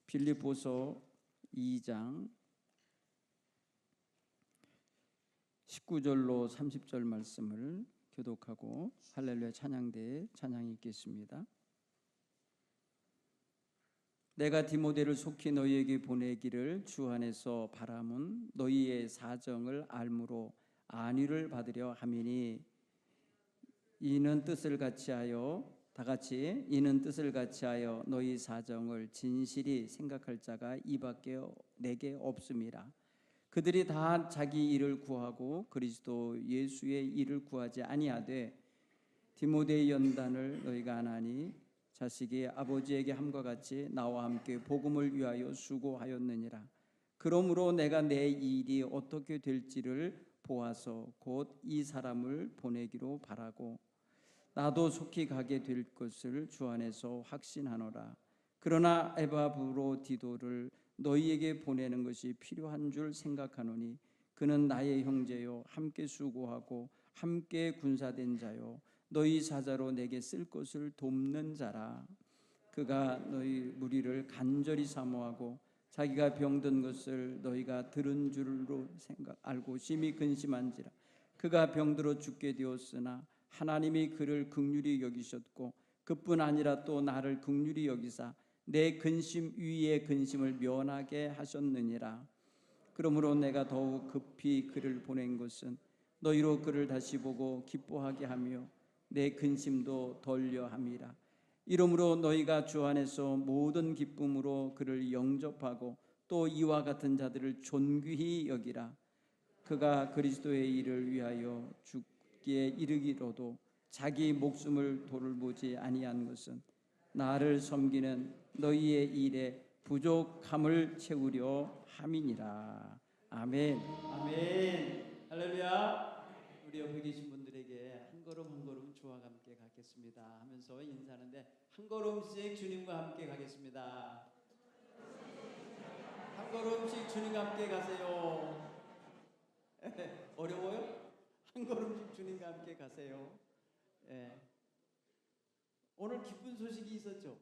빌립보서 2장 19절로 30절 말씀을 교독하고 할렐루야 찬양대에 찬양이 있겠습니다. 내가 디모데를 속히 너희에게 보내기를 주 안에서 바람은 너희의 사정을 알므로 안위를 받으려 함이니 이는 뜻을 같이하여 다같이 이는 뜻을 같이하여 너희 사정을 진실히 생각할 자가 이밖에 내게 없음이라. 그들이 다 자기 일을 구하고 그리스도 예수의 일을 구하지 아니하되 디모데의 연단을 너희가 안 하니 자식이 아버지에게 함과 같이 나와 함께 복음을 위하여 수고하였느니라. 그러므로 내가 내 일이 어떻게 될지를 보아서 곧 이 사람을 보내기로 바라고 나도 속히 가게 될 것을 주 안에서 확신하노라. 그러나 에바브로디도를 너희에게 보내는 것이 필요한 줄 생각하노니 그는 나의 형제요 함께 수고하고 함께 군사된 자요 너희 사자로 내게 쓸 것을 돕는 자라. 그가 너희 무리를 간절히 사모하고 자기가 병든 것을 너희가 들은 줄로 알고 심히 근심한지라. 그가 병들어 죽게 되었으나 하나님이 그를 긍휼히 여기셨고 그뿐 아니라 또 나를 긍휼히 여기사 내 근심 위에 근심을 면하게 하셨느니라. 그러므로 내가 더욱 급히 그를 보낸 것은 너희로 그를 다시 보고 기뻐하게 하며 내 근심도 덜려 함이라. 이러므로 너희가 주 안에서 모든 기쁨으로 그를 영접하고 또 이와 같은 자들을 존귀히 여기라. 그가 그리스도의 일을 위하여 죽기에 이르기로도 자기 목숨을 돌보지 아니한 것은 나를 섬기는 너희의 일에 부족함을 채우려 함이니라. 아멘. 아멘. 할렐루야. 우리 옆에 계신 분들에게 한 걸음 한 걸음 주와 함께 가겠습니다 하면서 인사하는데 한 걸음씩 주님과 함께 가겠습니다. 한 걸음씩 주님과 함께 가세요. 어려워요? 한 걸음씩 주님과 함께 가세요. 오늘 기쁜 소식이 있었죠?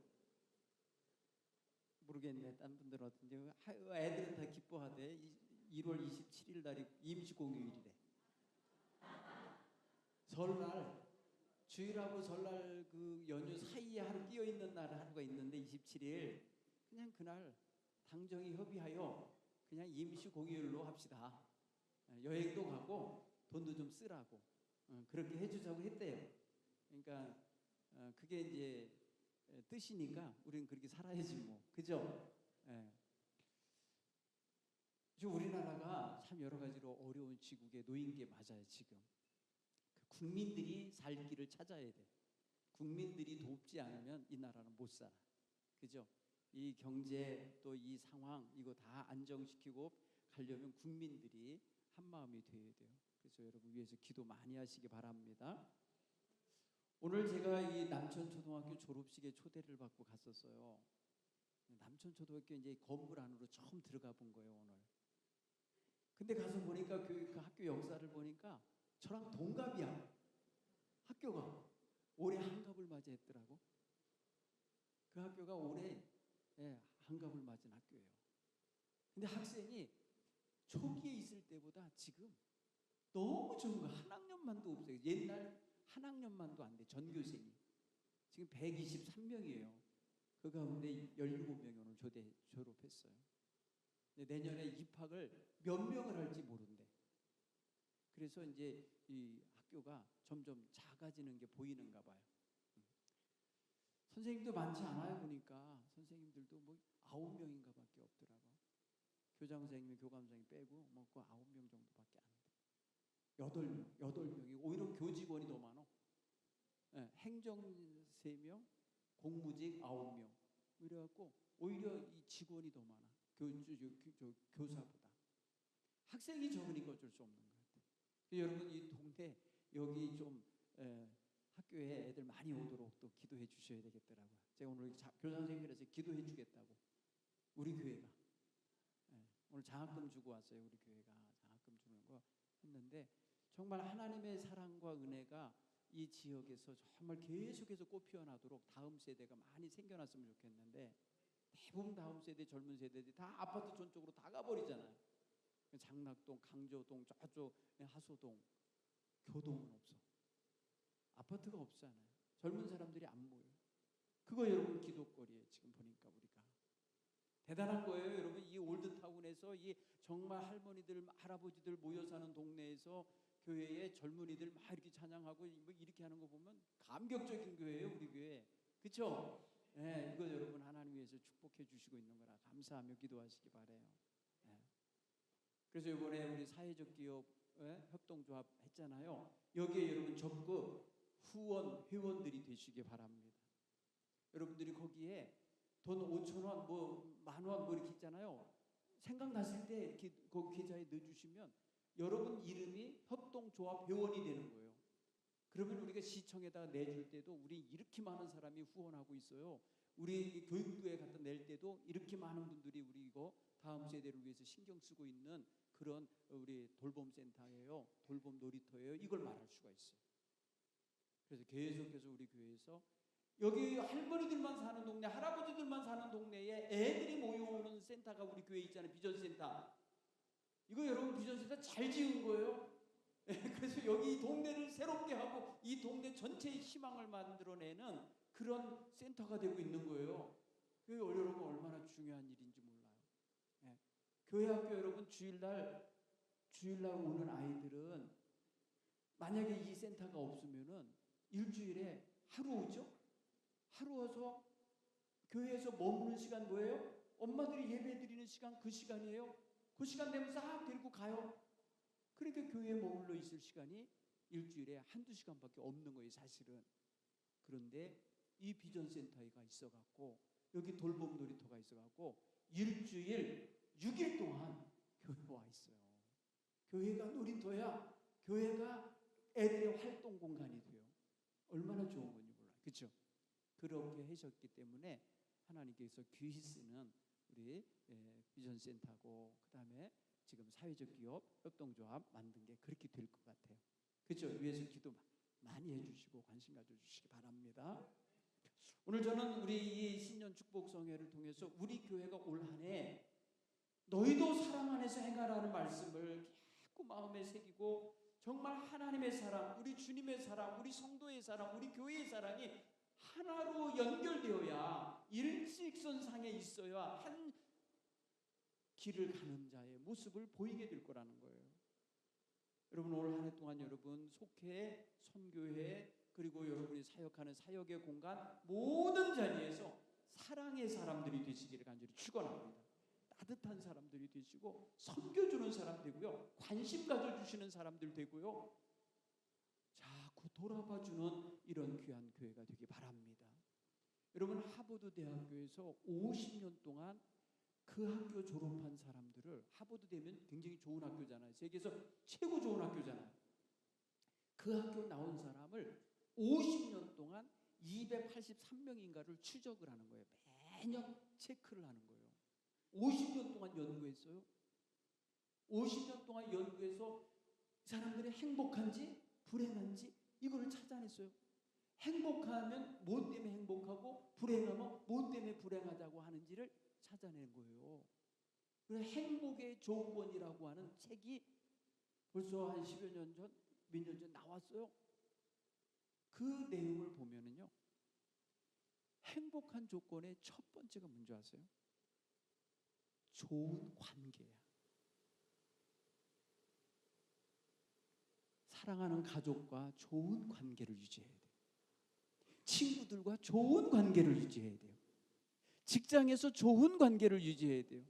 모르겠네. 딴 분들은 어떤지. 애들은 다 기뻐하대. 1월 27일 날이 임시공휴일이래. 설날, 주일하고 설날 그 연휴 사이에 하루 끼어 있는 날 하루가 있는데 27일 그냥 그날 당정이 협의하여 그냥 임시공휴일로 합시다. 여행도 가고 돈도 좀 쓰라고 그렇게 해주자고 했대요. 그러니까 그게 이제 뜻이니까 우리는 그렇게 살아야지 뭐, 그죠? 지금 우리나라가 참 여러 가지로 어려운 시국에 놓인 게 맞아요. 지금 국민들이 살 길을 찾아야 돼. 국민들이 돕지 않으면 이 나라는 못 살아, 그죠? 이 경제 또 이 상황 이거 다 안정시키고 가려면 국민들이 한 마음이 되어야 돼요. 그래서 여러분 위해서 기도 많이 하시기 바랍니다. 오늘 제가 이 남천초등학교 졸업식에 초대를 받고 갔었어요. 남천초등학교 이제 건물 안으로 처음 들어가 본 거예요 오늘. 근데 가서 보니까 그 학교 역사를 보니까 저랑 동갑이야. 학교가 올해 한갑을 맞이했더라고. 그 학교가 올해 한갑을 맞은 학교예요. 근데 학생이 초기에 있을 때보다 지금 너무 좋은 거. 한 학년만도 없어요. 옛날 한 학년만도 안 돼. 전교생이 지금 123명이에요. 그 가운데 17명이 오늘 졸업했어요. 내년에 입학을 몇 명을 할지 모른대. 그래서 이제 이 학교가 점점 작아지는 게 보이는가 봐요. 선생님도 많지 않아요. 보니까 선생님들도 뭐 9명인가 밖에 없더라고. 교장 선생님이 교감 선생님 빼고 뭐 그 9명 정도밖에 안 돼. 8명이 오히려 교직원이 더 많아. 행정 3명, 공무직 9명. 이래갖고 오히려 이 직원이 더 많아. 교사보다. 학생이 적으니까 어쩔 수 없는 것 같아요. 여러분 이 동네 여기 좀 학교에 애들 많이 오도록 또 기도해 주셔야 되겠더라고요. 제가 오늘 교장 선생님께서 기도해 주겠다고 우리 교회가 오늘 장학금 주고 왔어요. 우리 교회가 장학금 주는 거 했는데 정말 하나님의 사랑과 은혜가 이 지역에서 정말 계속해서 꽃피어나도록 다음 세대가 많이 생겨났으면 좋겠는데 대부분 다음 세대 젊은 세대들이 다 아파트 전 쪽으로 다 가버리잖아요. 장락동, 강조동, 저쪽 하소동, 교동은 없어. 아파트가 없잖아요. 젊은 사람들이 안 모여. 그거 여러분 기도거리에 지금 보니까 우리가 대단한 거예요. 여러분 이 올드타운에서 이 정말 할머니들 할아버지들 모여 사는 동네에서 교회에 젊은이들 막 이렇게 찬양하고 뭐 이렇게 하는 거 보면 감격적인 교회예요. 우리 교회. 그렇죠? 네, 이거 여러분 하나님 위해서 축복해 주시고 있는 거라 감사하며 기도하시기 바래요. 네. 그래서 이번에 우리 사회적 기업 협동조합 했잖아요. 여기에 여러분 적극 후원 회원들이 되시기 바랍니다. 여러분들이 거기에 돈 5,000원 뭐 10,000원 뭐 이렇게 있잖아요. 생각나실 때 이렇게 거기 계좌에 넣어주시면 여러분 이름이 협동조합 회원이 되는 거예요. 그러면 우리가 시청에다가 내줄 때도 우리 이렇게 많은 사람이 후원하고 있어요. 우리 교육부에 갖다 낼 때도 이렇게 많은 분들이 우리 이거 다음 세대를 위해서 신경 쓰고 있는 그런 우리 돌봄센터예요. 돌봄 놀이터예요. 이걸 말할 수가 있어요. 그래서 계속해서 우리 교회에서 여기 할머니들만 사는 동네, 할아버지들만 사는 동네에 애들이 모여오는 센터가 우리 교회에 있잖아요. 비전센터. 이거 여러분 비전센터 잘 지은 거예요. 그래서 여기 이 동네를 새롭게 하고 이 동네 전체의 희망을 만들어내는 그런 센터가 되고 있는 거예요. 그게 여러분 얼마나 중요한 일인지 몰라요. 네. 교회 학교 여러분 주일날 오는 아이들은 만약에 이 센터가 없으면은 일주일에 하루 오죠? 하루 와서 교회에서 머무는 시간 뭐예요? 엄마들이 예배 드리는 시간 그 시간이에요. 그 시간 되면 싹 데리고 가요. 그러니까 교회에 머물러 있을 시간이 일주일에 한두 시간밖에 없는 거예요, 사실은. 그런데 이 비전센터가 있어갖고 여기 돌봄 놀이터가 있어갖고 일주일 6일 동안 교회에 와 있어요. 교회가 놀이터야. 교회가 애들의 활동 공간이 돼요. 얼마나 좋은 건지 몰라요. 그렇죠? 그렇게 하셨기 때문에 하나님께서 귀히 쓰는 우리 비전센터고 그다음에 지금 사회적 기업 협동조합 만든 게 그렇게 될 것 같아요. 그렇죠? 위에서 기도 많이 해주시고 관심 가져주시기 바랍니다. 오늘 저는 우리 이 신년 축복성회를 통해서 우리 교회가 올 한 해 너희도 사랑 안에서 행하라는 말씀을 자꾸 마음에 새기고 정말 하나님의 사랑, 우리 주님의 사랑, 우리 성도의 사랑, 우리 교회의 사랑이 하나로 연결되어야 일직선상에 있어야 한 길을 가는 자의 모습을 보이게 될 거라는 거예요. 여러분 올 한 해 동안 여러분 속회, 선교회 그리고 여러분이 사역하는 사역의 공간 모든 자리에서 사랑의 사람들이 되시기를 간절히 축원합니다. 따뜻한 사람들이 되시고 섬겨주는 사람 되고요. 관심 가져주시는 사람들 되고요. 자꾸 돌아봐주는 이런 귀한 교회가 되기 바랍니다. 여러분 하버드 대학교에서 50년 동안 그 학교 졸업한 사람들을 하버드 되면 굉장히 좋은 학교잖아요. 세계에서 최고 좋은 학교잖아요. 그 학교 나온 사람을 50년 동안 283명인가를 추적을 하는 거예요. 매년 체크를 하는 거예요. 50년 동안 연구했어요. 50년 동안 연구해서 사람들이 행복한지 불행한지 이거를 찾아냈어요. 행복하면 뭐 때문에 행복하고 불행하면 뭐 때문에 불행하다고 하는지를 찾아낸 거예요. 그래서 행복의 조건이라고 하는 책이 벌써 한 10여 년 전, 몇 년 전 나왔어요. 그 내용을 보면은요, 행복한 조건의 첫 번째가 뭔지 아세요? 좋은 관계야. 사랑하는 가족과 좋은 관계를 유지해야 돼요. 친구들과 좋은 관계를 유지해야 돼요. 직장에서 좋은 관계를 유지해야 돼요.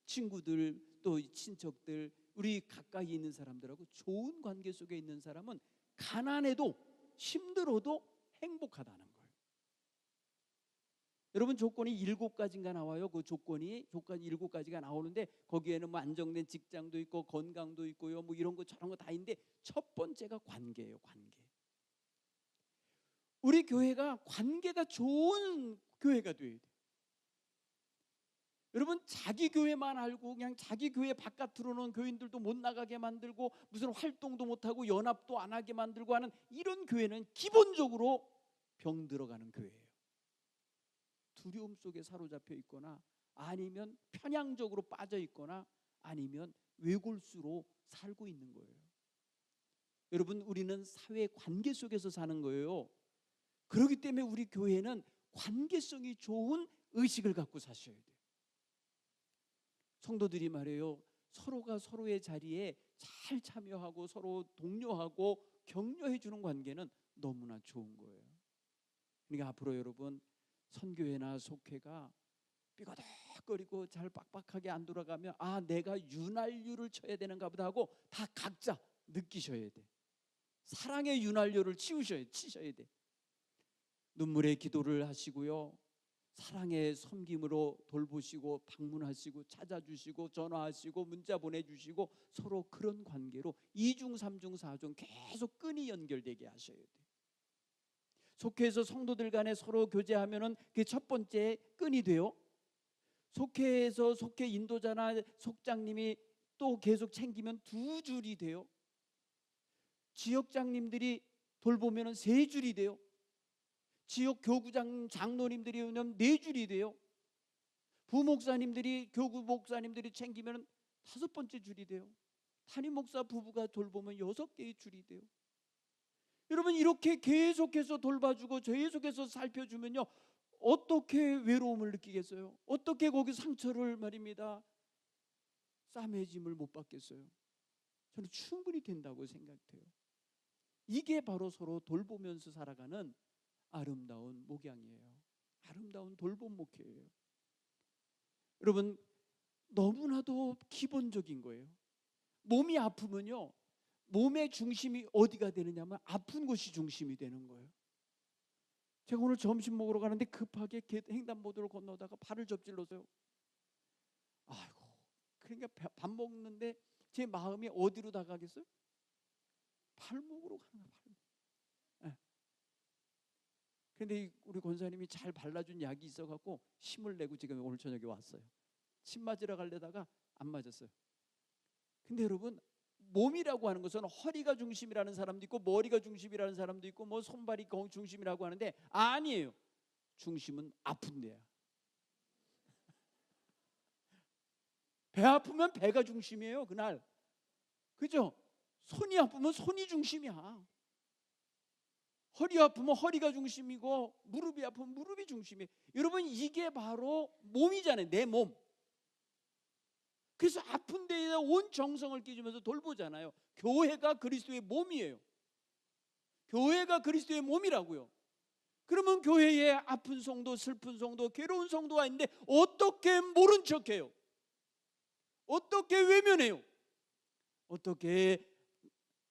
친구들 또 친척들 우리 가까이 있는 사람들하고 좋은 관계 속에 있는 사람은 가난해도 힘들어도 행복하다는 거예요. 여러분 조건이 7가지인가 나와요. 그 조건이 7가지가 나오는데 거기에는 뭐 안정된 직장도 있고 건강도 있고요. 뭐 이런 거 저런 거 다 있는데 첫 번째가 관계예요. 관계. 우리 교회가 관계가 좋은 교회가 돼야 돼요. 여러분 자기 교회만 알고 그냥 자기 교회 바깥으로는 교인들도 못 나가게 만들고 무슨 활동도 못하고 연합도 안 하게 만들고 하는 이런 교회는 기본적으로 병 들어가는 교회예요. 두려움 속에 사로잡혀 있거나 아니면 편향적으로 빠져 있거나 아니면 외골수로 살고 있는 거예요. 여러분, 우리는 사회 관계 속에서 사는 거예요. 그렇기 때문에 우리 교회는 관계성이 좋은 의식을 갖고 사셔야 돼요. 성도들이 말해요, 서로가 서로의 자리에 잘 참여하고 서로 독려하고 격려해 주는 관계는 너무나 좋은 거예요. 그러니까 앞으로 여러분, 선교회나 속회가 삐거덕거리고 잘 빡빡하게 안 돌아가면 내가 윤활유를 쳐야 되는가 보다 하고 다 각자 느끼셔야 돼. 사랑의 윤활유를 치셔야 돼. 눈물의 기도를 하시고요, 사랑의 섬김으로 돌보시고 방문하시고 찾아주시고 전화하시고 문자 보내주시고 서로 그런 관계로 2중 3중 4중 계속 끈이 연결되게 하셔야 돼요. 속회에서 성도들 간에 서로 교제하면은 그게 첫 번째 끈이 돼요. 속회에서 속회 인도자나 속장님이 또 계속 챙기면 2줄이 돼요. 지역장님들이 돌보면은 3줄이 돼요. 지역 교구장 장로님들이 오면 4줄이 돼요. 부목사님들이 교구 목사님들이 챙기면 5번째 줄이 돼요. 담임 목사 부부가 돌보면 6개의 줄이 돼요. 여러분, 이렇게 계속해서 돌봐주고 계속해서 살펴주면요, 어떻게 외로움을 느끼겠어요? 어떻게 거기 상처를 말입니다 싸매짐을 못 받겠어요? 저는 충분히 된다고 생각해요. 이게 바로 서로 돌보면서 살아가는 아름다운 목양이에요. 아름다운 돌봄 목회예요. 여러분, 너무나도 기본적인 거예요. 몸이 아프면요, 몸의 중심이 어디가 되느냐면 아픈 곳이 중심이 되는 거예요. 제가 오늘 점심 먹으러 가는데 급하게 횡단보도를 건너다가 발을 접질러서요. 아이고, 그러니까 밥 먹는데 제 마음이 어디로 나가겠어요? 발목으로 가는 거예요. 발목. 그런데 우리 권사님이 잘 발라준 약이 있어갖고 힘을 내고 지금 오늘 저녁에 왔어요. 침 맞으러 가려다가 안 맞았어요. 근데 여러분, 몸이라고 하는 것은 허리가 중심이라는 사람도 있고 머리가 중심이라는 사람도 있고 뭐 손발이 중심이라고 하는데 아니에요. 중심은 아픈 데야. 배 아프면 배가 중심이에요, 그날. 그죠? 손이 아프면 손이 중심이야. 허리 아프면 허리가 중심이고 무릎이 아프면 무릎이 중심이에요. 여러분, 이게 바로 몸이잖아요, 내 몸. 그래서 아픈 데에다 온 정성을 끼주면서 돌보잖아요. 교회가 그리스도의 몸이에요. 교회가 그리스도의 몸이라고요. 그러면 교회에 아픈 성도, 슬픈 성도, 괴로운 성도가 있는데 어떻게 모른 척해요? 어떻게 외면해요? 어떻게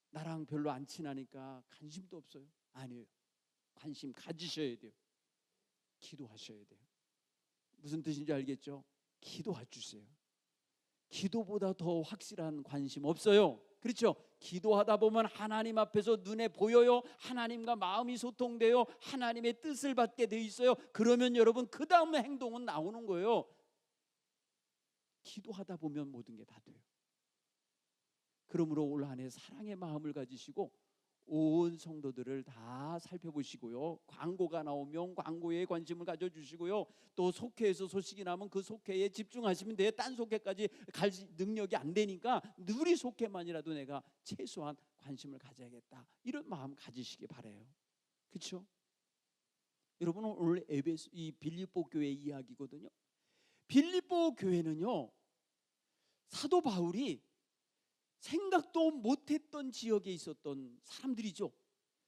나랑 별로 안 친하니까 관심도 없어요? 아니에요. 관심 가지셔야 돼요. 기도하셔야 돼요. 무슨 뜻인지 알겠죠? 기도해 주세요. 기도보다 더 확실한 관심 없어요. 그렇죠? 기도하다 보면 하나님 앞에서 눈에 보여요. 하나님과 마음이 소통돼요. 하나님의 뜻을 받게 돼 있어요. 그러면 여러분, 그 다음 행동은 나오는 거예요. 기도하다 보면 모든 게 다 돼요. 그러므로 올 한 해 사랑의 마음을 가지시고 온 성도들을 다 살펴보시고요, 광고가 나오면 광고에 관심을 가져주시고요, 또 속회에서 소식이 나면 그 속회에 집중하시면 돼요. 딴 속회까지 갈 능력이 안 되니까 우리 속회만이라도 내가 최소한 관심을 가져야겠다, 이런 마음 가지시기 바라요. 그렇죠? 여러분, 오늘 에베소 이 빌립보 교회 이야기거든요. 빌립보 교회는요, 사도 바울이 생각도 못했던 지역에 있었던 사람들이죠.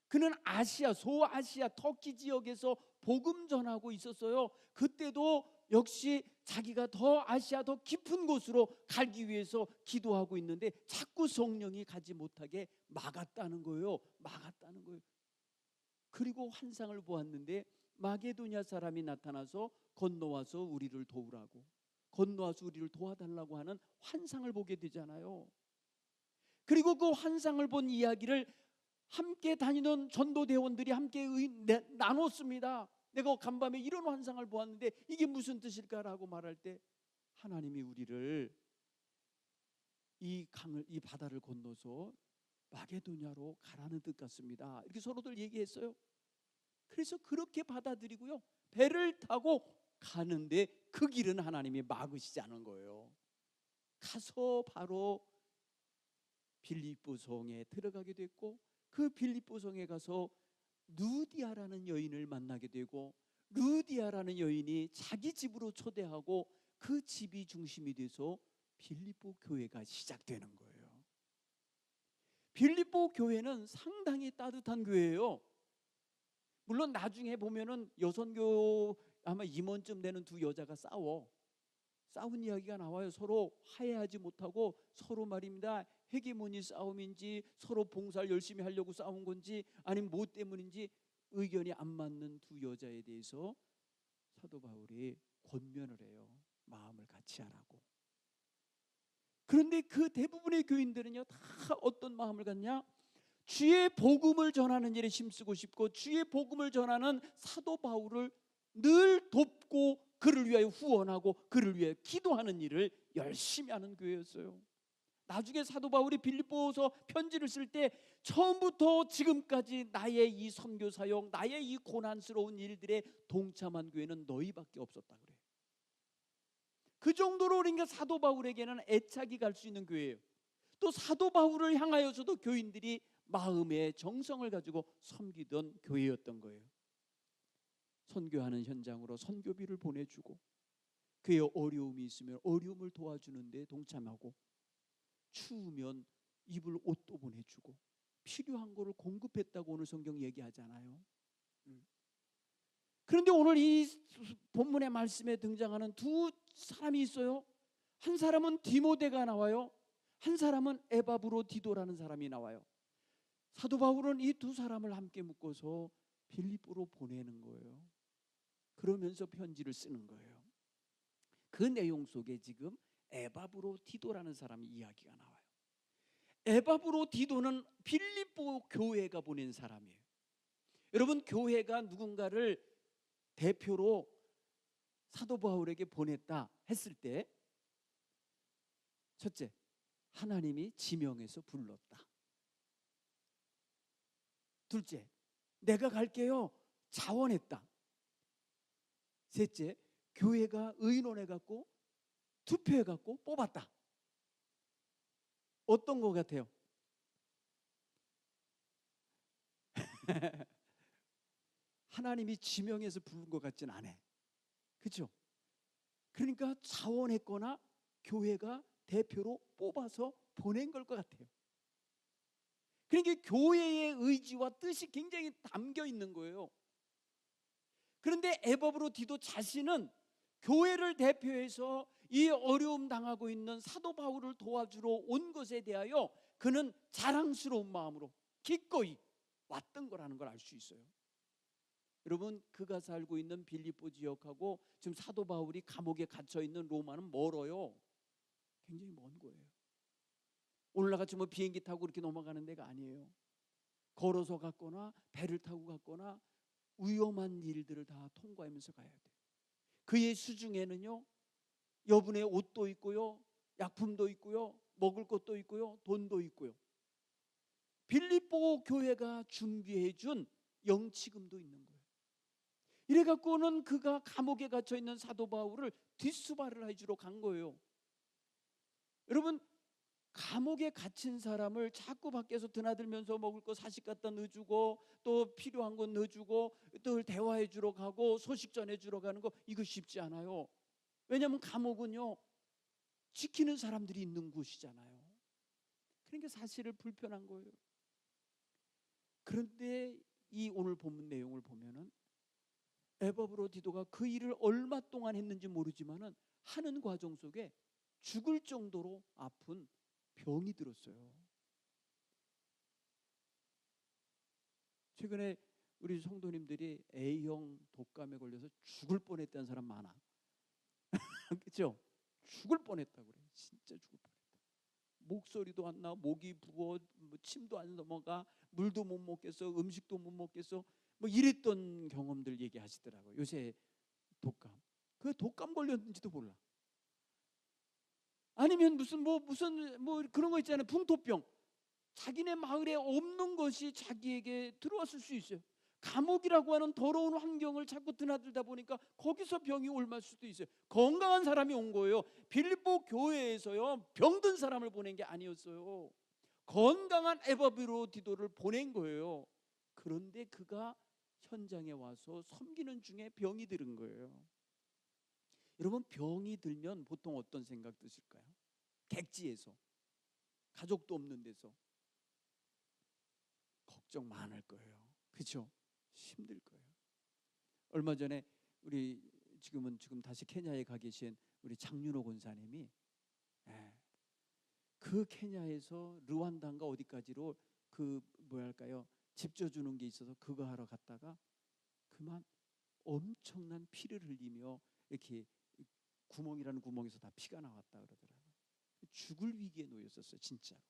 그는 아시아, 소아시아, 터키 지역에서 복음 전하고 있었어요. 그때도 역시 자기가 더 아시아 더 깊은 곳으로 가기 위해서 기도하고 있는데 자꾸 성령이 가지 못하게 막았다는 거예요. 막았다는 거예요. 그리고 환상을 보았는데 마게도냐 사람이 나타나서 건너와서 우리를 도우라고, 건너와서 우리를 도와달라고 하는 환상을 보게 되잖아요. 그리고 그 환상을 본 이야기를 함께 다니던 전도대원들이 함께 나눴습니다. 내가 간밤에 이런 환상을 보았는데 이게 무슨 뜻일까라고 말할 때 하나님이 우리를 이 바다를 건너서 마게도냐로 가라는 뜻 같습니다, 이렇게 서로들 얘기했어요. 그래서 그렇게 받아들이고요, 배를 타고 가는데 그 길은 하나님이 막으시지 않은 거예요. 가서 바로 빌립보 성에 들어가게 됐고, 그 빌립보 성에 가서 루디아라는 여인을 만나게 되고, 루디아라는 여인이 자기 집으로 초대하고 그 집이 중심이 돼서 빌립보 교회가 시작되는 거예요. 빌립보 교회는 상당히 따뜻한 교회예요. 물론 나중에 보면은 여선교 아마 임원쯤 되는 두 여자가 싸운 이야기가 나와요. 서로 화해하지 못하고 서로 말입니다, 헤게모니 싸움인지 서로 봉사를 열심히 하려고 싸운 건지 아니면 뭐 때문인지 의견이 안 맞는 두 여자에 대해서 사도 바울이 권면을 해요. 마음을 같이 하라고. 그런데 그 대부분의 교인들은요, 다 어떤 마음을 갖냐? 주의 복음을 전하는 일에 힘쓰고 싶고, 주의 복음을 전하는 사도 바울을 늘 돕고 그를 위하여 후원하고 그를 위하여 기도하는 일을 열심히 하는 교회였어요. 나중에 사도 바울이 빌립보서 편지를 쓸 때 처음부터 지금까지 나의 이 선교 사역, 나의 이 고난스러운 일들에 동참한 교회는 너희밖에 없었다 그래요. 그 정도로 그러니까 사도 바울에게는 애착이 갈 수 있는 교회예요. 또 사도 바울을 향하여서도 교인들이 마음의 정성을 가지고 섬기던 교회였던 거예요. 선교하는 현장으로 선교비를 보내주고, 그의 어려움이 있으면 어려움을 도와주는 데 동참하고, 추우면 입을 옷도 보내주고, 필요한 거를 공급했다고 오늘 성경 얘기하잖아요. 그런데 오늘 이 본문의 말씀에 등장하는 두 사람이 있어요. 한 사람은 디모데가 나와요. 한 사람은 에바브로디도라는 사람이 나와요. 사도 바울은 이 두 사람을 함께 묶어서 빌립보로 보내는 거예요. 그러면서 편지를 쓰는 거예요. 그 내용 속에 지금 에바브로디도라는 사람의 이야기가 나와요. 에바브로디도는 빌립보 교회가 보낸 사람이에요. 여러분, 교회가 누군가를 대표로 사도 바울에게 보냈다 했을 때, 첫째, 하나님이 지명해서 불렀다. 둘째, 내가 갈게요, 자원했다. 셋째, 교회가 의논해갖고 투표해갖고 뽑았다. 어떤 것 같아요? 하나님이 지명해서 부른 것 같진 않아요. 그렇죠? 그러니까 자원했거나 교회가 대표로 뽑아서 보낸 걸 것 같아요. 그러니까 교회의 의지와 뜻이 굉장히 담겨 있는 거예요. 그런데 에바브로디도 자신은 교회를 대표해서 이 어려움 당하고 있는 사도 바울을 도와주러 온 것에 대하여 그는 자랑스러운 마음으로 기꺼이 왔던 거라는 걸 알 수 있어요. 여러분, 그가 살고 있는 빌립보 지역하고 지금 사도 바울이 감옥에 갇혀 있는 로마는 멀어요. 굉장히 먼 거예요. 오늘날같이 뭐 비행기 타고 그렇게 넘어가는 데가 아니에요. 걸어서 갔거나 배를 타고 갔거나 위험한 일들을 다 통과하면서 가야 돼요. 그의 수중에는요, 여분의 옷도 있고요, 약품도 있고요, 먹을 것도 있고요, 돈도 있고요. 빌립보 교회가 준비해 준 영치금도 있는 거예요. 이래갖고는 그가 감옥에 갇혀 있는 사도 바울을 뒷수발을 해주러 간 거예요. 여러분, 감옥에 갇힌 사람을 자꾸 밖에서 드나들면서 먹을 거 사식 갖다 넣어주고 또 필요한 거 넣어주고 또 대화해 주러 가고 소식 전해 주러 가는 거, 이거 쉽지 않아요. 왜냐하면 감옥은요, 지키는 사람들이 있는 곳이잖아요. 그러니까 사실은 불편한 거예요. 그런데 이 오늘 본문 내용을 보면은 에바브로디도가 그 일을 얼마 동안 했는지 모르지만은 하는 과정 속에 죽을 정도로 아픈 병이 들었어요. 최근에 우리 성도님들이 A형 독감에 걸려서 죽을 뻔했다는 사람 많아. 그렇죠? 죽을 뻔했다고 그래. 진짜 죽을 뻔했다. 목소리도 안 나, 목이 부어, 뭐 침도 안 넘어가, 물도 못 먹겠어, 음식도 못 먹겠어, 뭐 이랬던 경험들 얘기하시더라고요. 요새 독감. 그 독감 걸렸는지도 몰라. 아니면 무슨 그런 거 있잖아요. 풍토병. 자기네 마을에 없는 것이 자기에게 들어왔을 수 있어요. 감옥이라고 하는 더러운 환경을 자꾸 드나들다 보니까 거기서 병이 옮을 수도 있어요. 건강한 사람이 온 거예요. 빌립보 교회에서요, 병든 사람을 보낸 게 아니었어요. 건강한 에바브로디도를 보낸 거예요. 그런데 그가 현장에 와서 섬기는 중에 병이 들은 거예요. 여러분, 병이 들면 보통 어떤 생각 드실까요? 객지에서, 가족도 없는 데서 걱정 많을 거예요. 그렇죠? 힘들 거예요. 얼마 전에 우리 지금 다시 케냐에 가 계신 우리 장윤호 권사님이 그 케냐에서 르완다인가 어디까지로 그 뭐랄까요, 집 져주는 게 있어서 그거 하러 갔다가 그만 엄청난 피를 흘리며 이렇게 구멍이라는 구멍에서 다 피가 나왔다 그러더라고요. 죽을 위기에 놓였었어요, 진짜로.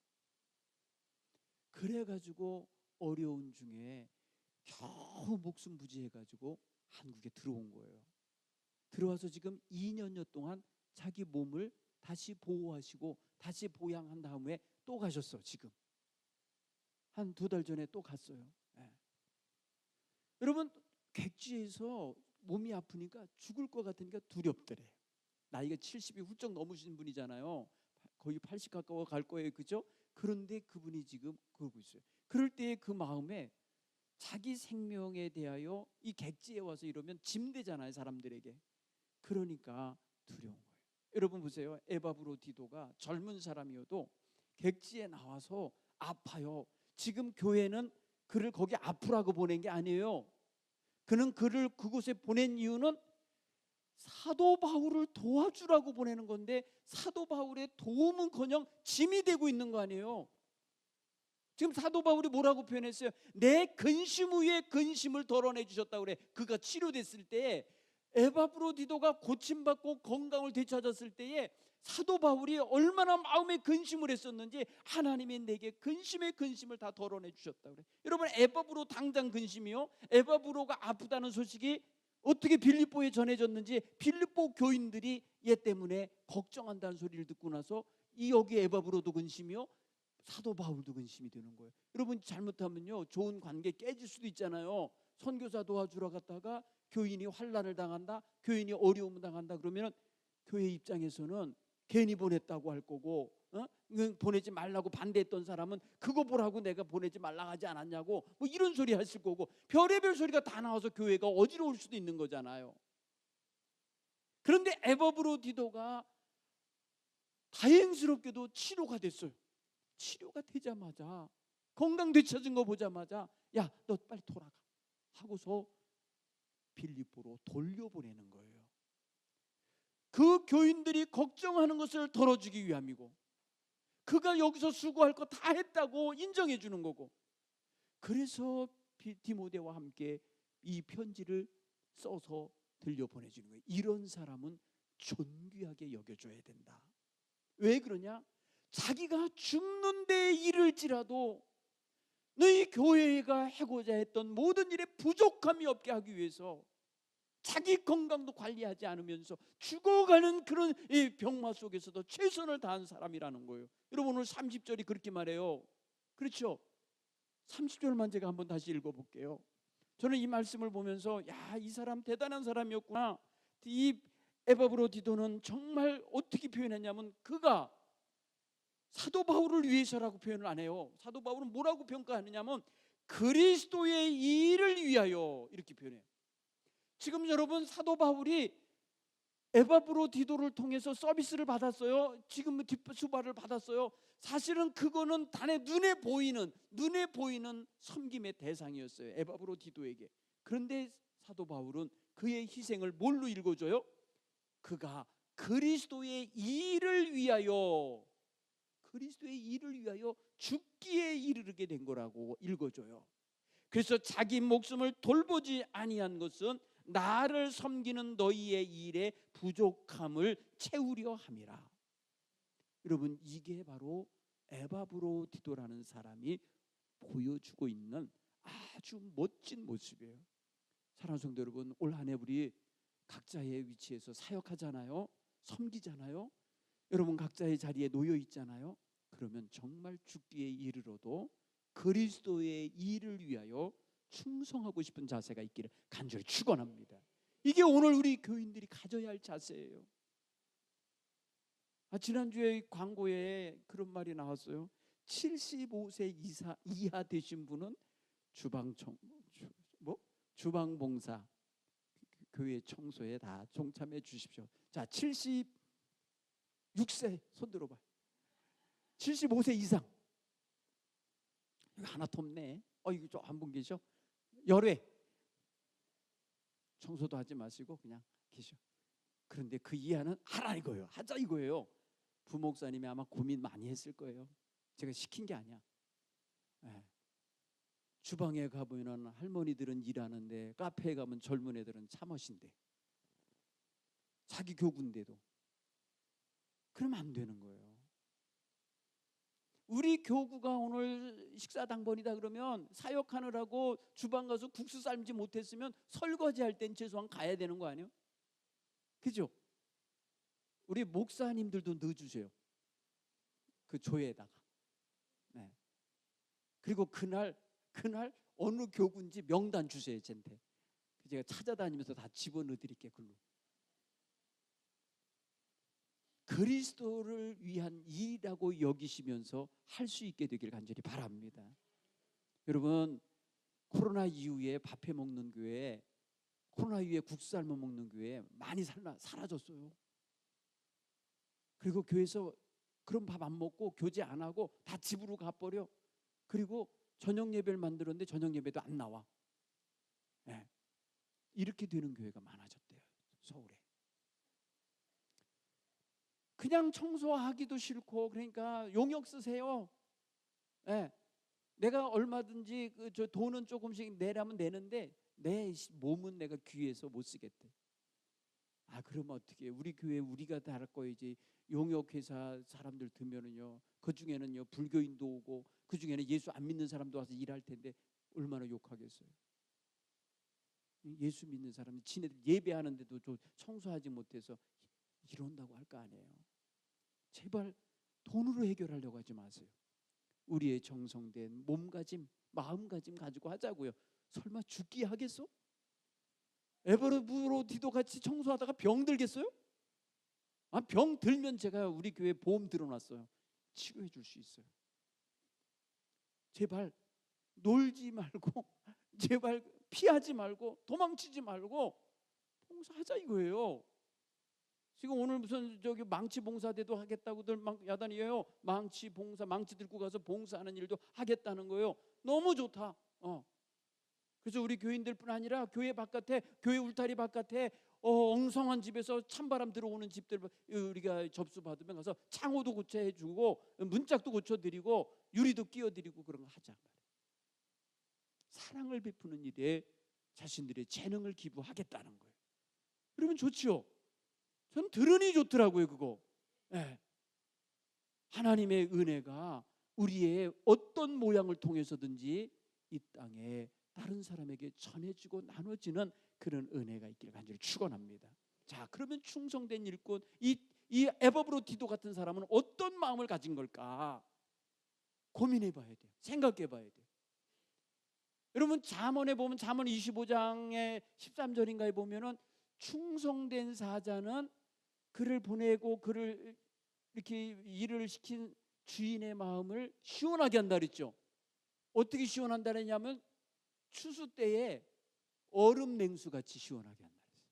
그래가지고 어려운 중에 겨우 목숨 부지해가지고 한국에 들어온 거예요. 들어와서 지금 2년여 동안 자기 몸을 다시 보호하시고 다시 보양한 다음에 또 가셨어. 지금 한 2달 전에 또 갔어요. 여러분, 객지에서 몸이 아프니까 죽을 것 같으니까 두렵더래. 나이가 70이 훌쩍 넘으신 분이잖아요. 거의 80 가까워 갈 거예요, 그죠? 그런데 그분이 지금 그러고 있어요. 그럴 때 그 마음에 자기 생명에 대하여 이 객지에 와서 이러면 짐되잖아요, 사람들에게. 그러니까 두려운 거예요. 여러분 보세요. 에바브로디도가 젊은 사람이어도 객지에 나와서 아파요. 지금 교회는 그를 거기 아프라고 보낸 게 아니에요. 그는 그를 그곳에 보낸 이유는 사도 바울을 도와주라고 보내는 건데 사도 바울의 도움은커녕 짐이 되고 있는 거 아니에요. 지금 사도 바울이 뭐라고 표현했어요? 내 근심 위에 근심을 덜어내 주셨다고 그래. 그가 치료됐을 때, 에바브로디도가 고침받고 건강을 되찾았을 때에 사도 바울이 얼마나 마음에 근심을 했었는지 하나님이 내게 근심의 근심을 다 덜어내 주셨다고 그래. 여러분, 에바브로 당장 근심이요, 에바브로가 아프다는 소식이 어떻게 빌립보에 전해졌는지 빌립보 교인들이 얘 때문에 걱정한다는 소리를 듣고 나서 이 여기 에바브로도 근심이요, 사도 바울도 근심이 되는 거예요. 여러분, 잘못하면요 좋은 관계 깨질 수도 있잖아요. 선교사 도와주러 갔다가 교인이 환난을 당한다, 교인이 어려움을 당한다 그러면 교회 입장에서는 괜히 보냈다고 할 거고, 보내지 말라고 반대했던 사람은 그거 보라고 내가 보내지 말라 하지 않았냐고 뭐 이런 소리 했을 거고, 별의별 소리가 다 나와서 교회가 어지러울 수도 있는 거잖아요. 그런데 에바브로디도가 다행스럽게도 치료가 됐어요. 치료가 되자마자, 건강 되찾은 거 보자마자 야, 너 빨리 돌아가 하고서 빌립보로 돌려보내는 거예요. 그 교인들이 걱정하는 것을 덜어주기 위함이고, 그가 여기서 수고할 거 다 했다고 인정해 주는 거고, 그래서 디모데와 함께 이 편지를 써서 들려보내주는 거예요. 이런 사람은 존귀하게 여겨줘야 된다. 왜 그러냐? 자기가 죽는 데 이를지라도 너희 교회가 하고자 했던 모든 일에 부족함이 없게 하기 위해서 자기 건강도 관리하지 않으면서 죽어가는 그런 병마 속에서도 최선을 다한 사람이라는 거예요. 여러분, 오늘 30절이 그렇게 말해요. 그렇죠? 30절만 제가 한번 다시 읽어볼게요. 저는 이 말씀을 보면서 야, 이 사람 대단한 사람이었구나. 이 에바브로디도는 정말 어떻게 표현했냐면, 그가 사도 바울을 위해서라고 표현을 안 해요. 사도 바울은 뭐라고 평가하느냐면 그리스도의 일을 위하여 이렇게 표현해요. 지금 여러분, 사도 바울이 에바브로디도를 통해서 서비스를 받았어요. 지금 뒷수발을 받았어요. 사실은 그거는 단에 눈에 보이는 섬김의 대상이었어요, 에바브로디도에게. 그런데 사도 바울은 그의 희생을 뭘로 읽어줘요? 그가 그리스도의 일을 위하여 죽기에 이르게 된 거라고 읽어줘요. 그래서 자기 목숨을 돌보지 아니한 것은 나를 섬기는 너희의 일에 부족함을 채우려 함이라. 여러분, 이게 바로 에바브로디도라는 사람이 보여주고 있는 아주 멋진 모습이에요. 사랑하는 성도 여러분, 올 한 해 우리 각자의 위치에서 사역하잖아요. 섬기잖아요. 여러분, 각자의 자리에 놓여 있잖아요. 그러면 정말 죽기에 이르러도 그리스도의 일을 위하여 충성하고 싶은 자세가 있기를 간절히 축원합니다. 이게 오늘 우리 교인들이 가져야 할 자세예요. 지난주에 교회에 그런 말이 나왔어요. 75세 이하 되신 분은 주방봉사 교회 청소에 다 동참해 주십시오. 자, 76세 손 들어봐. 75세 이상. 이거 하나 톱네. 이거 좀 한 분 계셔? 열외 청소도 하지 마시고 그냥 계셔. 그런데 그 이하는 하라 이거예요. 하자 이거예요. 부목사님이 아마 고민 많이 했을 거예요. 제가 시킨 게 아니야. 네. 주방에 가보면 할머니들은 일하는데 카페에 가면 젊은 애들은 참으신데 자기 교구인데도 그러면 안 되는 거예요. 우리 교구가 오늘 식사당번이다 그러면 사역하느라고 주방 가서 국수 삶지 못했으면 설거지할 땐 최소한 가야 되는 거 아니에요? 그죠? 우리 목사님들도 넣어주세요. 그 조에다가. 네. 그리고 그날 어느 교구인지 명단 주세요. 쟤한테. 제가 찾아다니면서 다 집어넣어 드릴게요. 글로. 그리스도를 위한 일이라고 여기시면서 할 수 있게 되길 간절히 바랍니다. 여러분, 코로나 이후에 밥해 먹는 교회, 코로나 이후에 국수 삶아 먹는 교회 많이 사라졌어요. 그리고 교회에서 그런 밥 안 먹고 교제 안 하고 다 집으로 가버려. 그리고 저녁 예배를 만들었는데 저녁 예배도 안 나와. 네. 이렇게 되는 교회가 많아졌대요. 서울에. 그냥 청소하기도 싫고 그러니까 용역 쓰세요. 네. 내가 얼마든지 저 돈은 조금씩 내라면 내는데 내 몸은 내가 귀해서 못 쓰겠대. 그러면 어떻게? 우리 교회 우리가 다 할 거이지. 용역 회사 사람들 들면은요, 그 중에는요 불교인도 오고 그 중에는 예수 안 믿는 사람도 와서 일할 텐데 얼마나 욕하겠어요. 예수 믿는 사람이 지네들 예배하는데도 청소하지 못해서 이런다고 할 거 아니에요. 제발 돈으로 해결하려고 하지 마세요. 우리의 정성된 몸가짐, 마음가짐 가지고 하자고요. 설마 죽기 하겠어? 에버로디도 같이 청소하다가 병 들겠어요? 병 들면 제가 우리 교회 보험 들어놨어요. 치료해 줄 수 있어요. 제발 놀지 말고 제발 피하지 말고 도망치지 말고 봉사하자 이거예요. 지금 오늘 무슨 망치 봉사대도 하겠다고들 막 야단이에요. 망치 봉사, 망치 들고 가서 봉사하는 일도 하겠다는 거예요. 너무 좋다. 그래서 우리 교인들뿐 아니라 교회 바깥에, 교회 울타리 바깥에 엉성한 집에서 찬바람 들어오는 집들 우리가 접수 받으면 가서 창호도 고쳐주고 문짝도 고쳐드리고 유리도 끼워드리고 그런 거 하자. 사랑을 베푸는 일에 자신들의 재능을 기부하겠다는 거예요. 그러면 좋지요. 전 들으니 좋더라고요. 그거. 네. 하나님의 은혜가 우리의 어떤 모양을 통해서든지 이 땅에 다른 사람에게 전해지고 나눠지는 그런 은혜가 있기를 간절히 축원합니다. 자, 그러면 충성된 일꾼, 이 에버브로디도 같은 사람은 어떤 마음을 가진 걸까? 고민해봐야 돼요. 생각해봐야 돼요. 여러분 잠언에 보면 잠언 25장의 13절인가에 보면은 충성된 사자는 그를 보내고 그를 이렇게 일을 시킨 주인의 마음을 시원하게 한다 그랬죠. 어떻게 시원한다 그랬냐면 추수 때에 얼음 냉수 같이 시원하게 한다 그랬어요.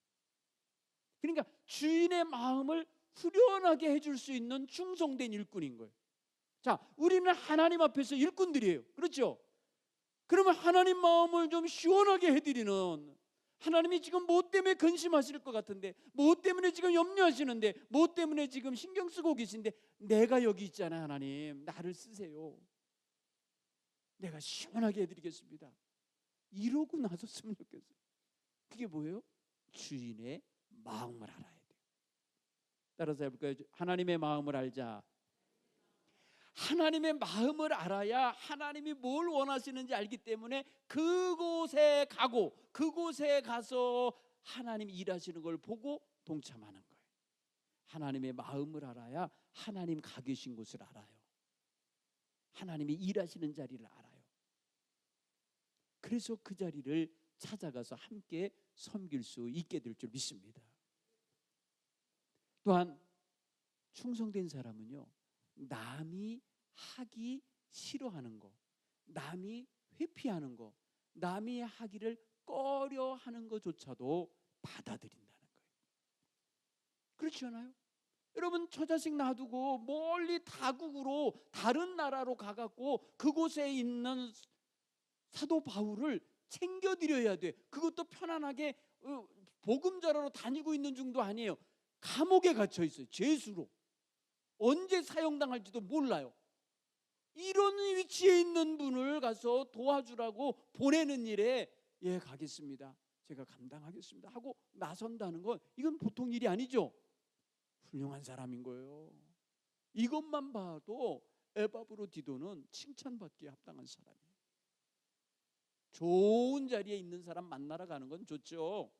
그러니까 주인의 마음을 후련하게 해줄 수 있는 충성된 일꾼인 거예요. 자, 우리는 하나님 앞에서 일꾼들이에요. 그렇죠? 그러면 하나님 마음을 좀 시원하게 해드리는, 하나님이 지금 뭐 때문에 근심하실 것 같은데, 뭐 때문에 지금 염려하시는데, 뭐 때문에 지금 신경 쓰고 계신데, 내가 여기 있잖아요. 하나님 나를 쓰세요. 내가 시원하게 해드리겠습니다. 이러고 나섰으면 좋겠어요. 그게 뭐예요? 주인의 마음을 알아야 돼요. 따라서 해볼까요? 하나님의 마음을 알자. 하나님의 마음을 알아야 하나님이 뭘 원하시는지 알기 때문에 그곳에 가고 그곳에 가서 하나님 일하시는 걸 보고 동참하는 거예요. 하나님의 마음을 알아야 하나님 가 계신 곳을 알아요. 하나님이 일하시는 자리를 알아요. 그래서 그 자리를 찾아가서 함께 섬길 수 있게 될 줄 믿습니다. 또한 충성된 사람은요, 남이 하기 싫어하는 거, 남이 회피하는 거, 남이 하기를 꺼려하는 것조차도 받아들인다는 거예요. 그렇지 않아요? 여러분, 저 자식 놔두고 멀리 다국으로 다른 나라로 가갖고 그곳에 있는 사도 바울을 챙겨드려야 돼. 그것도 편안하게 복음 전하러 다니고 있는 중도 아니에요. 감옥에 갇혀 있어요. 죄수로. 언제 사형당할지도 몰라요. 이런 위치에 있는 분을 가서 도와주라고 보내는 일에 예, 가겠습니다, 제가 감당하겠습니다 하고 나선다는 건 이건 보통 일이 아니죠. 훌륭한 사람인 거예요. 이것만 봐도 에바브로디도는 칭찬받기에 합당한 사람이에요. 좋은 자리에 있는 사람 만나러 가는 건 좋죠.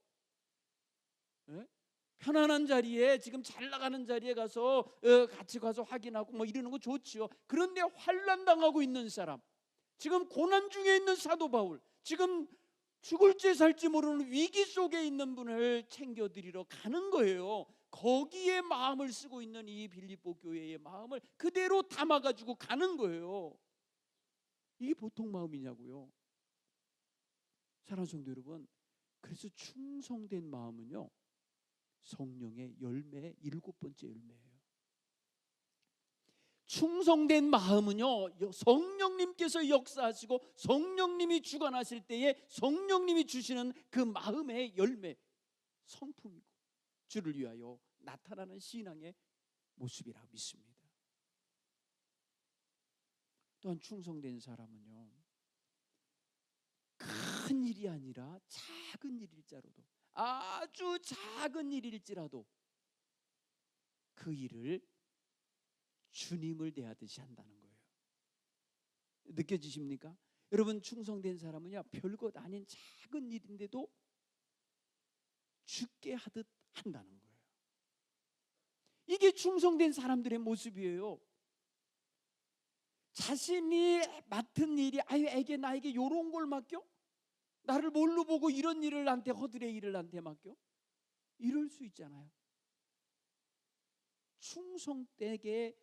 예? 편안한 자리에, 지금 잘 나가는 자리에 가서 같이 가서 확인하고 뭐 이러는 거 좋지요. 그런데 환난 당하고 있는 사람, 지금 고난 중에 있는 사도 바울, 지금 죽을지 살지 모르는 위기 속에 있는 분을 챙겨드리러 가는 거예요. 거기에 마음을 쓰고 있는 이 빌립보 교회의 마음을 그대로 담아가지고 가는 거예요. 이게 보통 마음이냐고요. 사랑하는 성도 여러분, 그래서 충성된 마음은요, 성령의 열매, 7번째 열매예요. 충성된 마음은요, 성령님께서 역사하시고 성령님이 주관하실 때에 성령님이 주시는 그 마음의 열매, 성품이고 주를 위하여 나타나는 신앙의 모습이라고 믿습니다. 또한 충성된 사람은요, 큰 일이 아니라 작은 일일지라도, 아주 작은 일일지라도 그 일을 주님을 대하듯이 한다는 거예요. 느껴지십니까? 여러분, 충성된 사람은요, 별것 아닌 작은 일인데도 죽게 하듯 한다는 거예요. 이게 충성된 사람들의 모습이에요. 자신이 맡은 일이, 아유 애게 나에게 요런 걸 맡겨? 나를 뭘로 보고 이런 일을 나한테, 허들의 일을 나한테 맡겨? 이럴 수 있잖아요. 충성되게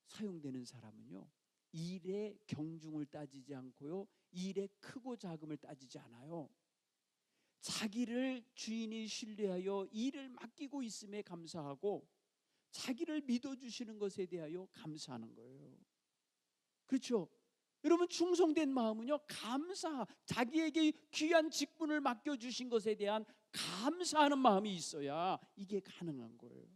사용되는 사람은요, 일의 경중을 따지지 않고요, 일의 크고 작음을 따지지 않아요. 자기를 주인이 신뢰하여 일을 맡기고 있음에 감사하고 자기를 믿어주시는 것에 대하여 감사하는 거예요. 그렇죠? 여러분, 충성된 마음은요, 자기에게 귀한 직분을 맡겨주신 것에 대한 감사하는 마음이 있어야 이게 가능한 거예요.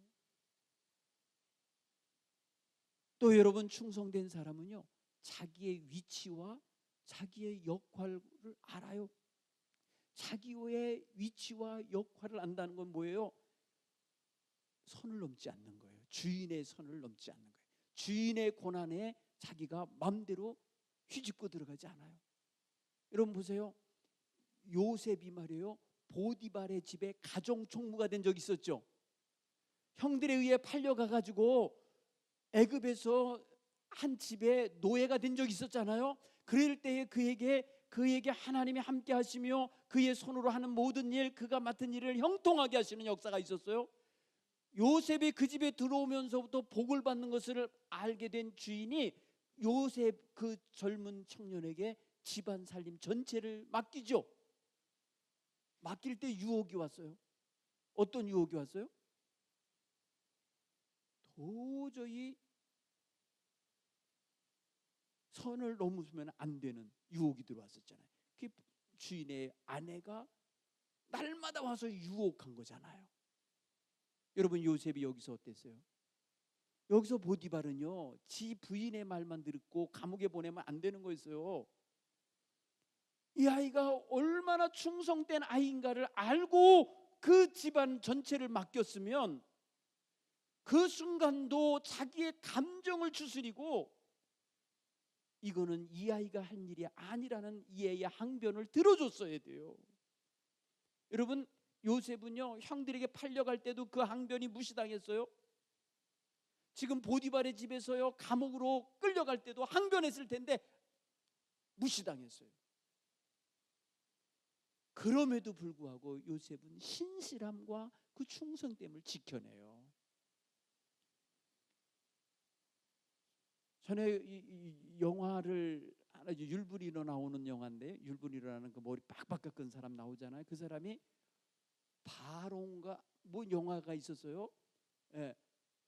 또 여러분, 충성된 사람은요, 자기의 위치와 자기의 역할을 알아요. 자기의 위치와 역할을 안다는 건 뭐예요? 선을 넘지 않는 거예요. 주인의 선을 넘지 않는 거예요. 주인의 권한에 자기가 마음대로 휘집고 들어가지 않아요. 여러분 보세요. 요셉이 말이에요, 보디발의 집에 가정 총무가 된 적이 있었죠. 형들에 의해 팔려가 가지고 애굽에서 한 집에 노예가 된 적이 있었잖아요. 그럴 때에 그에게 하나님이 함께 하시며 그의 손으로 하는 모든 일, 그가 맡은 일을 형통하게 하시는 역사가 있었어요. 요셉이 그 집에 들어오면서부터 복을 받는 것을 알게 된 주인이 요셉, 그 젊은 청년에게 집안 살림 전체를 맡기죠. 맡길 때 유혹이 왔어요. 어떤 유혹이 왔어요? 도저히 선을 넘으면 안 되는 유혹이 들어왔었잖아요. 그 주인의 아내가 날마다 와서 유혹한 거잖아요. 여러분, 요셉이 여기서 어땠어요? 여기서 보디발은요, 지 부인의 말만 듣고 감옥에 보내면 안 되는 거였어요. 이 아이가 얼마나 충성된 아이인가를 알고 그 집안 전체를 맡겼으면 그 순간도 자기의 감정을 추스리고 이거는 이 아이가 한 일이 아니라는 이해의 항변을 들어줬어야 돼요. 여러분, 요셉은요, 형들에게 팔려갈 때도 그 항변이 무시당했어요. 지금 보디발의 집에서요, 감옥으로 끌려갈 때도 항변했을 텐데 무시당했어요. 그럼에도 불구하고 요셉은 신실함과 그 충성됨을 지켜내요. 전에 이 영화를 하나, 율브리로 나오는 영화인데, 율브리라는 그 머리 빡빡 깎은 사람 나오잖아요. 그 사람이 바론가 뭐 영화가 있었어요. 예.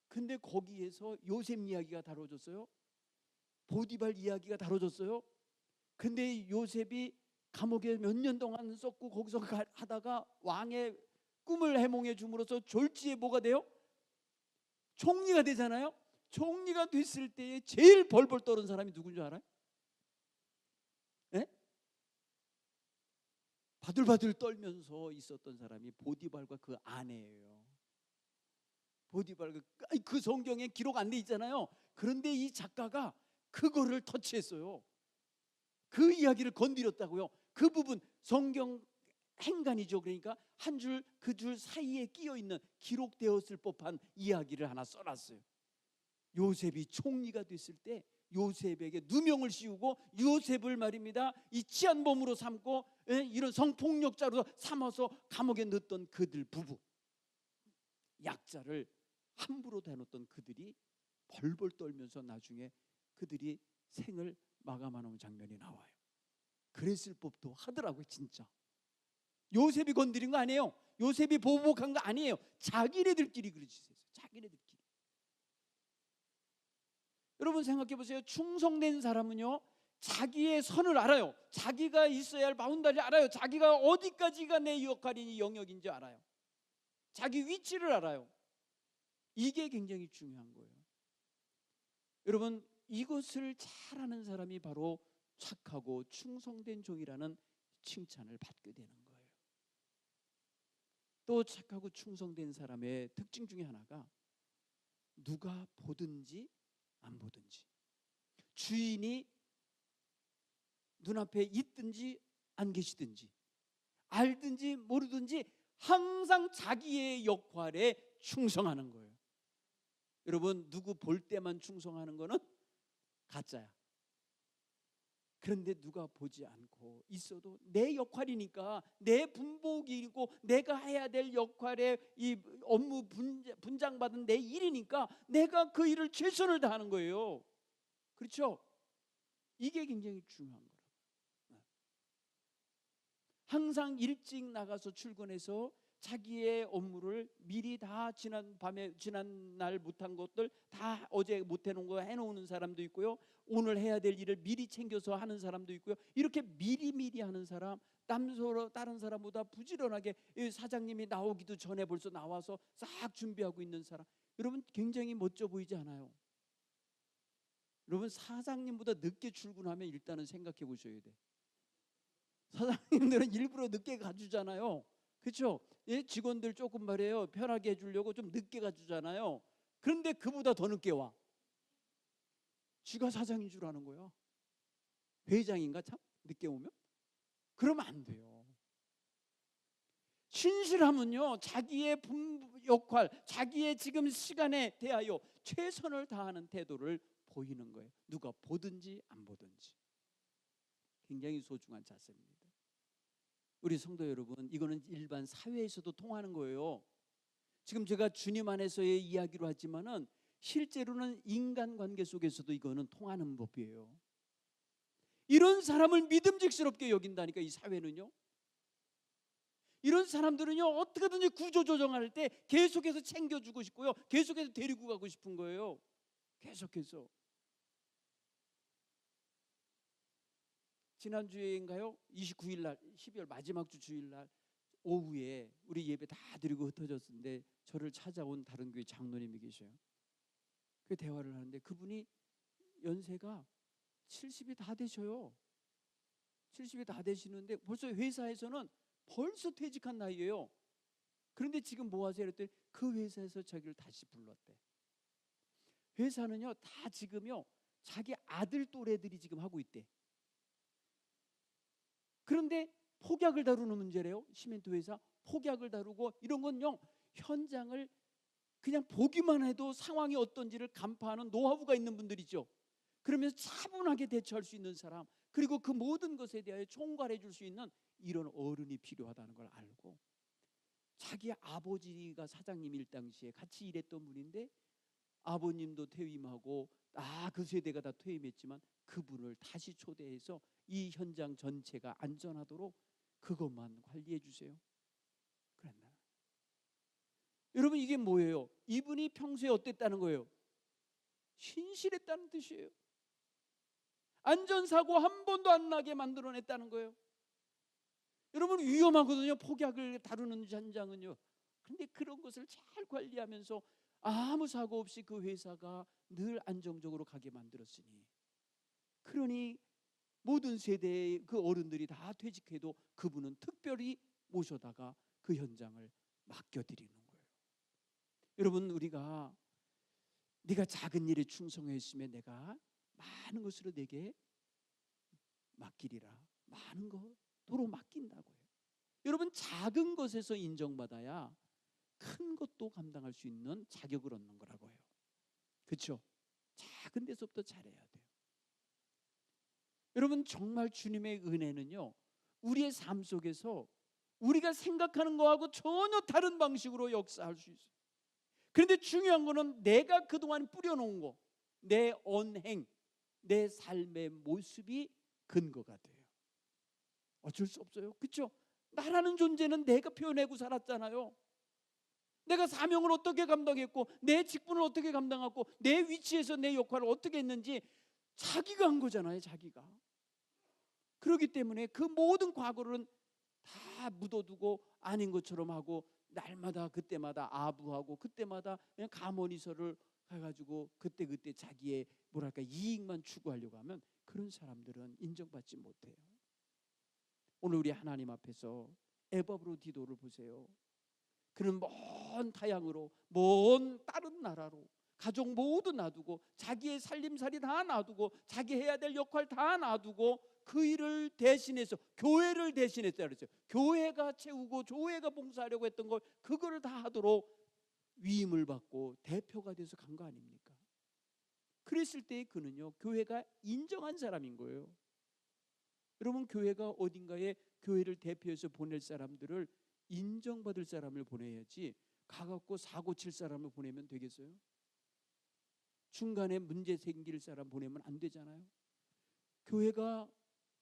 근데 거기에서 요셉 이야기가 다뤄졌어요. 보디발 이야기가 다뤄졌어요. 근데 요셉이 감옥에 몇 년 동안 썩고 거기서 하다가 왕의 꿈을 해몽해 줌으로써 졸지에 뭐가 돼요? 총리가 되잖아요. 총리가 됐을 때에 제일 벌벌 떠는 사람이 누군 줄 알아요? 예? 바들바들 떨면서 있었던 사람이 보디발과 그 아내예요. 보디발과 그 성경에 기록 안 돼 있잖아요. 그런데 이 작가가 그거를 터치했어요. 그 이야기를 건드렸다고요. 그 부분 성경 행간이죠. 그러니까 한 줄 그 줄 사이에 끼어 있는 기록되었을 법한 이야기를 하나 써놨어요. 요셉이 총리가 됐을 때 요셉에게 누명을 씌우고 요셉을 말입니다, 이 치안범으로 삼고 이런 성폭력자로 삼아서 감옥에 넣었던 그들 부부, 약자를 함부로 대놓던 그들이 벌벌 떨면서 나중에 그들이 생을 마감하는 장면이 나와요. 그랬을 법도 하더라고요. 진짜 요셉이 건드린 거 아니에요. 요셉이 보복한 거 아니에요. 자기네들끼리 그러셨어요. 자기네들끼리. 여러분 생각해 보세요. 충성된 사람은요, 자기의 선을 알아요. 자기가 있어야 할 바운다리를 알아요. 자기가 어디까지가 내 역할이니 영역인지 알아요. 자기 위치를 알아요. 이게 굉장히 중요한 거예요. 여러분, 이것을 잘하는 사람이 바로 착하고 충성된 종이라는 칭찬을 받게 되는 거예요. 또 착하고 충성된 사람의 특징 중에 하나가 누가 보든지 안 보든지, 주인이 눈앞에 있든지 안 계시든지, 알든지 모르든지 항상 자기의 역할에 충성하는 거예요. 여러분, 누구 볼 때만 충성하는 거는 가짜야. 그런데 누가 보지 않고 있어도 내 역할이니까, 내 분복이고 내가 해야 될 역할에 이 업무 분장받은 내 일이니까 내가 그 일을 최선을 다하는 거예요. 그렇죠? 이게 굉장히 중요한 거라고요. 항상 일찍 나가서 출근해서 자기의 업무를 미리 다 지난 날 못한 것들 다 어제 못 해놓은 거 해놓는 사람도 있고요. 오늘 해야 될 일을 미리 챙겨서 하는 사람도 있고요. 이렇게 미리 하는 사람, 다른 사람보다 부지런하게 사장님이 나오기도 전에 벌써 나와서 싹 준비하고 있는 사람, 여러분 굉장히 멋져 보이지 않아요? 여러분, 사장님보다 늦게 출근하면 일단은 생각해 보셔야 돼. 사장님들은 일부러 늦게 가주잖아요. 그렇죠? 예, 직원들 조금 말해요, 편하게 해주려고 좀 늦게 가주잖아요. 그런데 그보다 더 늦게 와. 쥐가 사장인 줄 아는 거야. 회장인가 참? 늦게 오면? 그러면 안 돼요. 신실함은요, 자기의 역할, 자기의 지금 시간에 대하여 최선을 다하는 태도를 보이는 거예요. 누가 보든지 안 보든지. 굉장히 소중한 자세입니다. 우리 성도 여러분, 이거는 일반 사회에서도 통하는 거예요. 지금 제가 주님 안에서의 이야기로 하지만은 실제로는 인간관계 속에서도 이거는 통하는 법이에요. 이런 사람을 믿음직스럽게 여긴다니까, 이 사회는요. 이런 사람들은요, 어떻게든지 구조조정할 때 계속해서 챙겨주고 싶고요, 계속해서 데리고 가고 싶은 거예요. 계속해서. 지난주에인가요? 29일 날, 12월 마지막 주 주일날 오후에 우리 예배 다 드리고 흩어졌는데 저를 찾아온 다른 교회 장로님이 계셔요. 그 대화를 하는데 그분이 연세가 70이 다 되셔요. 70이 다 되시는데 벌써 회사에서는 벌써 퇴직한 나이예요. 그런데 지금 뭐 하세요? 그랬더니 그 회사에서 자기를 다시 불렀대. 회사는요, 다 지금요 자기 아들 또래들이 지금 하고 있대. 그런데 폭약을 다루는 문제래요. 시멘트 회사 폭약을 다루고 이런 건요, 현장을 그냥 보기만 해도 상황이 어떤지를 간파하는 노하우가 있는 분들이죠. 그러면서 차분하게 대처할 수 있는 사람, 그리고 그 모든 것에 대하여 총괄해 줄 수 있는 이런 어른이 필요하다는 걸 알고, 자기 아버지가 사장님일 당시에 같이 일했던 분인데 아버님도 퇴임하고 그 세대가 다 퇴임했지만 그분을 다시 초대해서 이 현장 전체가 안전하도록 그것만 관리해 주세요. 그랬나? 여러분, 이게 뭐예요? 이분이 평소에 어땠다는 거예요? 신실했다는 뜻이에요. 안전사고 한 번도 안 나게 만들어냈다는 거예요. 여러분, 위험하거든요, 폭약을 다루는 현장은요. 그런데 그런 것을 잘 관리하면서 아무 사고 없이 그 회사가 늘 안정적으로 가게 만들었으니, 그러니 모든 세대의 그 어른들이 다 퇴직해도 그분은 특별히 모셔다가 그 현장을 맡겨드리는 거예요. 여러분, 우리가 네가 작은 일에 충성했으면 내가 많은 것으로 내게 맡기리라, 많은 것도로 맡긴다고요. 여러분, 작은 것에서 인정받아야 큰 것도 감당할 수 있는 자격을 얻는 거라고 해요. 그렇죠? 작은 데서부터 잘해야 돼요. 여러분, 정말 주님의 은혜는요, 우리의 삶 속에서 우리가 생각하는 거하고 전혀 다른 방식으로 역사할 수 있어요. 그런데 중요한 거는 내가 그동안 뿌려놓은 거, 내 언행, 내 삶의 모습이 근거가 돼요. 어쩔 수 없어요. 그렇죠? 나라는 존재는 내가 표현하고 살았잖아요. 내가 사명을 어떻게 감당했고, 내 직분을 어떻게 감당했고, 내 위치에서 내 역할을 어떻게 했는지 자기가 한 거잖아요, 자기가. 그렇기 때문에 그 모든 과거는 다 묻어두고 아닌 것처럼 하고, 날마다 그때마다 아부하고, 그때마다 그냥 가모니서를 해가지고 그때 자기의 이익만 추구하려고 하면 그런 사람들은 인정받지 못해요. 오늘 우리 하나님 앞에서 에바브로디도를 보세요. 그는 먼 타향으로, 먼 다른 나라로 가족 모두 놔두고, 자기의 살림살이 다 놔두고, 자기 해야 될 역할 다 놔두고 그 일을 대신해서, 교회를 대신해서 그랬어요. 교회가 채우고 교회가 봉사하려고 했던 걸 그거를 다 하도록 위임을 받고 대표가 돼서 간 거 아닙니까? 그랬을 때 그는요, 교회가 인정한 사람인 거예요. 여러분, 교회가 어딘가에 교회를 대표해서 보낼 사람들을 인정받을 사람을 보내야지 가갖고 사고 칠 사람을 보내면 되겠어요? 중간에 문제 생길 사람 보내면 안 되잖아요. 교회가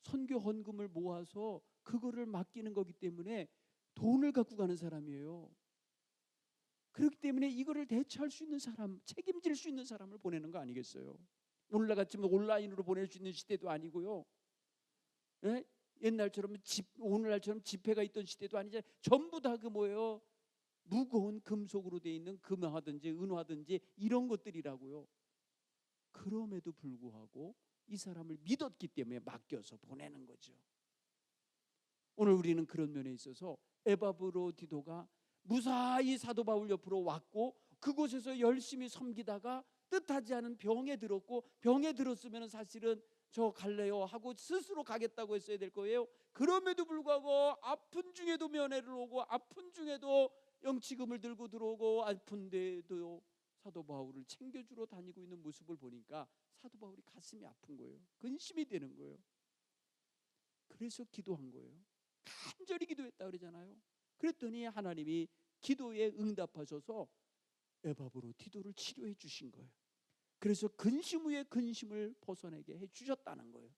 선교 헌금을 모아서 그거를 맡기는 거기 때문에 돈을 갖고 가는 사람이에요. 그렇기 때문에 이거를 대처할 수 있는 사람, 책임질 수 있는 사람을 보내는 거 아니겠어요? 오늘날 같으면 온라인으로 보낼 수 있는 시대도 아니고요. 예? 옛날처럼 오늘날처럼 집회가 있던 시대도 아니잖아요. 전부 다 그 뭐예요? 무거운 금속으로 되어 있는 금화든지 은화든지 이런 것들이라고요. 그럼에도 불구하고 이 사람을 믿었기 때문에 맡겨서 보내는 거죠. 오늘 우리는 그런 면에 있어서 에바브로디도가 무사히 사도 바울 옆으로 왔고, 그곳에서 열심히 섬기다가 뜻하지 않은 병에 들었고, 병에 들었으면 사실은 저 갈래요 하고 스스로 가겠다고 했어야 될 거예요. 그럼에도 불구하고 아픈 중에도 면회를 오고, 아픈 중에도 영치금을 들고 들어오고, 아픈데도 사도 바울을 챙겨주러 다니고 있는 모습을 보니까 사도 바울이 가슴이 아픈 거예요. 근심이 되는 거예요. 그래서 기도한 거예요. 간절히 기도했다 그러잖아요. 그랬더니 하나님이 기도에 응답하셔서 에바브로디도를 치료해 주신 거예요. 그래서 근심 후에 근심을 벗어내게 해 주셨다는 거예요.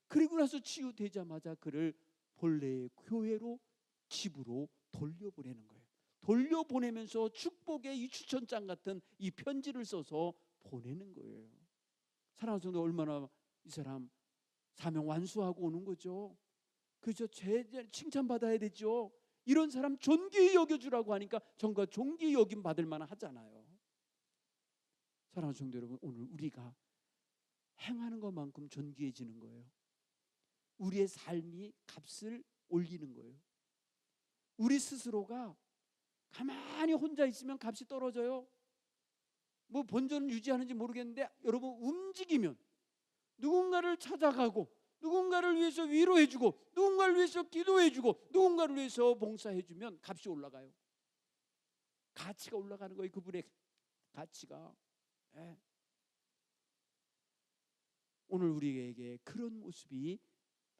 그리고 나서 치유되자마자 그를 본래의 교회로, 집으로 돌려보내는 거예요. 돌려보내면서 축복의 이 추천장 같은 이 편지를 써서 보내는 거예요. 사랑하는 성도, 얼마나 이 사람 사명 완수하고 오는 거죠. 그죠? 칭찬받아야 되죠. 이런 사람 존귀히 여겨주라고 하니까 정말 존귀히 여김 받을 만한 하잖아요. 사랑하는 성도 여러분, 오늘 우리가 행하는 것만큼 존귀해지는 거예요. 우리의 삶이 값을 올리는 거예요. 우리 스스로가 가만히 혼자 있으면 값이 떨어져요. 뭐 본전을 유지하는지 모르겠는데, 여러분 움직이면, 누군가를 찾아가고, 누군가를 위해서 위로해주고, 누군가를 위해서 기도해주고, 누군가를 위해서 봉사해주면 값이 올라가요. 가치가 올라가는 거예요. 그분의 가치가. 네. 오늘 우리에게 그런 모습이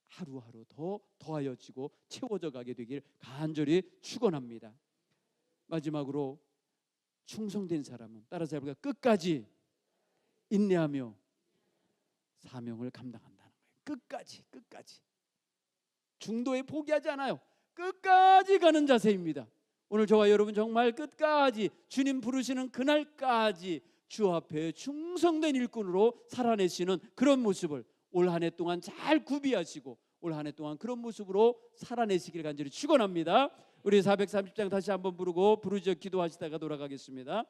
하루하루 더 더하여지고 채워져 가게 되길 간절히 축원합니다. 마지막으로 충성된 사람은 따라서 해볼까요? 끝까지 인내하며 사명을 감당한다는 거예요. 끝까지 중도에 포기하지 않아요. 끝까지 가는 자세입니다. 오늘 저와 여러분 정말 끝까지 주님 부르시는 그날까지 주 앞에 충성된 일꾼으로 살아내시는 그런 모습을 올 한 해 동안 잘 구비하시고 올 한 해 동안 그런 모습으로 살아내시길 간절히 축원합니다. 우리 430장 다시 한번 부르고 부르짖어 기도하시다가 돌아가겠습니다.